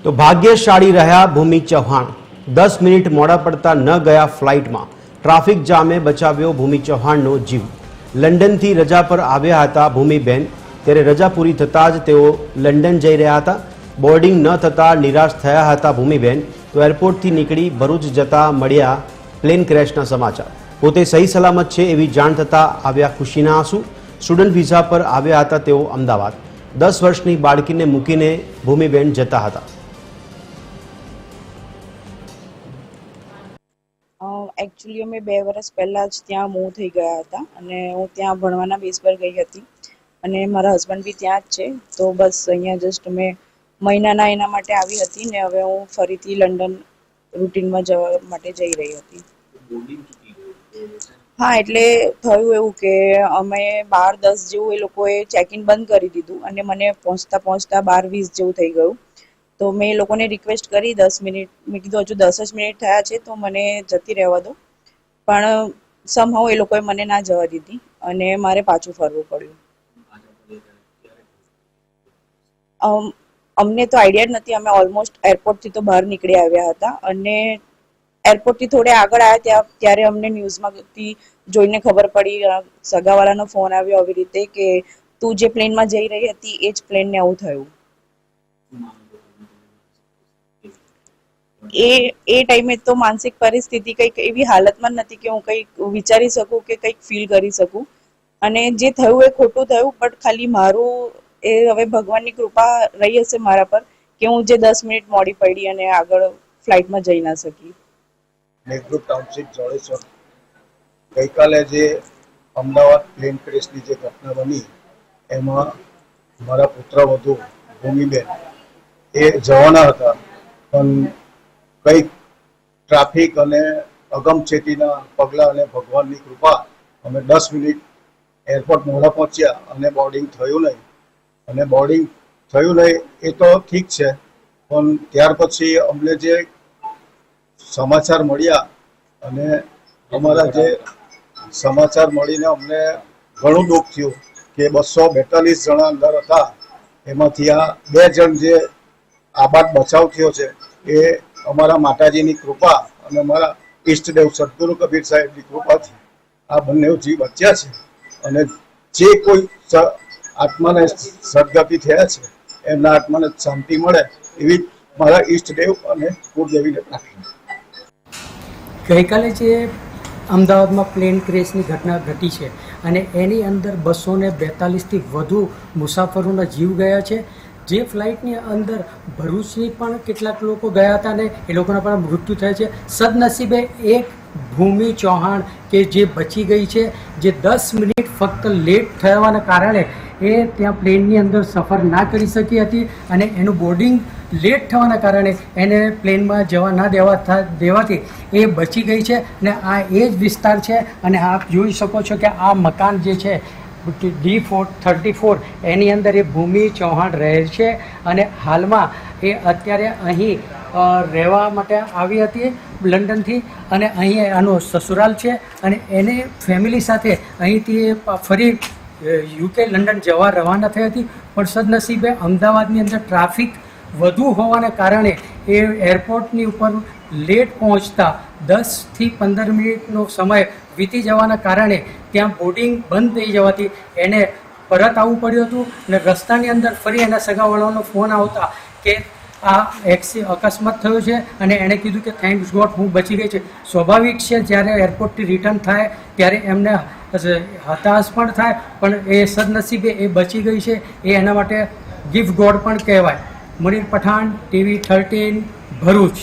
તો ભાગ્યશાળી રહ્યા ભૂમિ ચૌહાણ 10 મિનિટ મોડા પડતા ન ગયા ફ્લાઇટમાં ટ્રાફિક જામે બચાવ્યો ભૂમિ ચૌહાણનો જીવ લંડનથી રજા પર આવ્યા હતા ભૂમિબેન ત્યારે રજા પૂરી થતાં જ તેઓ લંડન જઈ રહ્યા હતા બોર્ડિંગ ન થતાં નિરાશ થયા હતા ભૂમિબેન તો એરપોર્ટથી નીકળી ભરૂચ જતા મળ્યા પ્લેન ક્રેશના સમાચાર પોતે સહી સલામત છે એવી જાણ થતાં આવ્યા ખુશીના આંસુ સ્ટુડન્ટ વિઝા પર આવ્યા હતા તેઓ અમદાવાદ 10 વર્ષની બાળકીને મૂકીને ભૂમિબેન જતા હતા एक्चुअली અમે 2 વર્ષ પહેલાં જ ત્યાં મૂવ થઈ ગયા હતા અને હું ત્યાં ભણવાના બેઝ પર ગઈ હતી અને મારા હસબન્ડ બી ત્યાં જ છે તો બસ અહીંયા જસ્ટ મેં મહિનાના એના માટે આવી હતી ને હવે હું ફરીથી લંડન રૂટીનમાં જવા માટે જઈ રહી હતી. હા એટલે થયું એવું કે અમે 12-10 જેવું એ લોકોએ ચેક ઇન બંધ કરી દીધું અને મને પહોંચતા 12-20 જેવું થઈ ગયું તો મેં એ લોકોને રિક્વેસ્ટ કરી 10 મિનિટ મેં કીધું હજુ 10 જ મિનિટ થયા છે તો મને જતી રહેવા દો પણ સમહાઉ એ લોકોએ મને ના જવા દીધી અને મારે પાછું ફરવું પડ્યું. અમને તો આઈડિયા જ નથી અમે ઓલમોસ્ટ એરપોર્ટથી તો બહાર નીકળી આવ્યા હતા અને એરપોર્ટથી થોડે આગળ આવ્યા ત્યારે અમને ન્યૂઝમાંથી જોઈને ખબર પડી સગાવાળાનો ફોન આવ્યો આવી રીતે કે તું જે પ્લેનમાં જઈ રહી હતી એ જ પ્લેનને આવું થયું. એ ટાઈમે તો માનસિક પરિસ્થિતિ કંઈક એવી હાલતમાં નથી કે હું કંઈક વિચારી શકું કે કંઈક ફીલ કરી શકું અને જે થયું એ ખોટું થયું બટ ખાલી મારું એ હવે ભગવાનની કૃપા રહી હશે મારા પર કે હું જે 10 મિનિટ મોડી પડી અને આગળ ફ્લાઇટમાં જઈ ના શકી. મેઘદૂત ટાઉનશીપ જોડેશ્વર ગઈકાલે જે અમદાવાદ પ્લેન ક્રેશની જે ઘટના બની એમાં મારા પુત્રવધુ ભૂમિબેન એ જવાના હતા પણ કંઈક ટ્રાફિક અને અગમચેતીના પગલાં અને ભગવાનની કૃપા અમે 10 મિનિટ એરપોર્ટ મોડા પહોંચ્યા અને બોર્ડિંગ થયું નહીં એ તો ઠીક છે પણ ત્યાર પછી અમને જે સમાચાર મળ્યા અને અમારા જે સમાચાર મળીને અમને ઘણું દુઃખ થયું કે 242 જણા અંદર હતા એમાંથી આ 2 જણ જે આબાદ બચાવ થયો છે એ અમારા માતાજીની કૃપા અને અમારા ઈષ્ટદેવ સદગુરુ કબીર સાહેબની કૃપાથી આ બંને જીવ બચ્યા છે અને જે કોઈ આત્માને સદગતિ થયા છે એમના આત્માને શાંતિ મળે એવી મારા ઈષ્ટદેવ અને કુળદેવીને પ્રાર્થના. ગઈકાલે જે અમદાવાદમાં પ્લેન ક્રેશની ઘટના ઘટી છે અને એની અંદર 242થી વધુ મુસાફરોના જીવ ગયા છે. જે ફ્લાઇટની અંદર ભરૂચની પણ કેટલાક લોકો ગયા હતા અને એ લોકોના પણ મૃત્યુ થયા છે. સદનસીબે એક ભૂમિ ચૌહાણ કે જે બચી ગઈ છે જે 10 મિનિટ ફક્ત લેટ થવાના કારણે એ ત્યાં પ્લેનની અંદર સફર ના કરી શકી હતી અને એનું બોર્ડિંગ લેટ થવાના કારણે એને પ્લેનમાં જવા ના દેવાથી એ બચી ગઈ છે અને આ એ જ વિસ્તાર છે અને આપ જોઈ શકો છો કે આ મકાન જે છે D34 એની અંદર એ ભૂમિ ચૌહાણ રહે છે અને હાલમાં એ અત્યારે અહીં રહેવા માટે આવી હતી લંડનથી અને અહીં આનો સસુરાલ છે અને એને ફેમિલી સાથે અહીંથી ફરી UK લંડન જવા રવાના થઈ હતી પણ સદનસીબે અમદાવાદની અંદર ટ્રાફિક વધુ હોવાને કારણે એ એરપોર્ટની ઉપર લેટ પહોંચતા 10થી 15 મિનિટનો સમય વીતી જવાના કારણે ત્યાં બોર્ડિંગ બંધ થઈ જવાથી એને પરત આવવું પડ્યું હતું અને રસ્તાની અંદર ફરી એના સગાવાળાનો ફોન આવતા કે આ અકસ્માત થયો છે અને એણે કીધું કે થેન્ક્સ ગોડ હું બચી ગઈ છે. સ્વાભાવિક છે જ્યારે એરપોર્ટથી રિટર્ન થાય ત્યારે એમને હતાશ પણ થાય પણ એ સદનસીબે એ બચી ગઈ છે એ એના માટે ગિફ્ટ ગોડ પણ કહેવાય. મુનીર પઠાણ TV 13 ભરૂચ.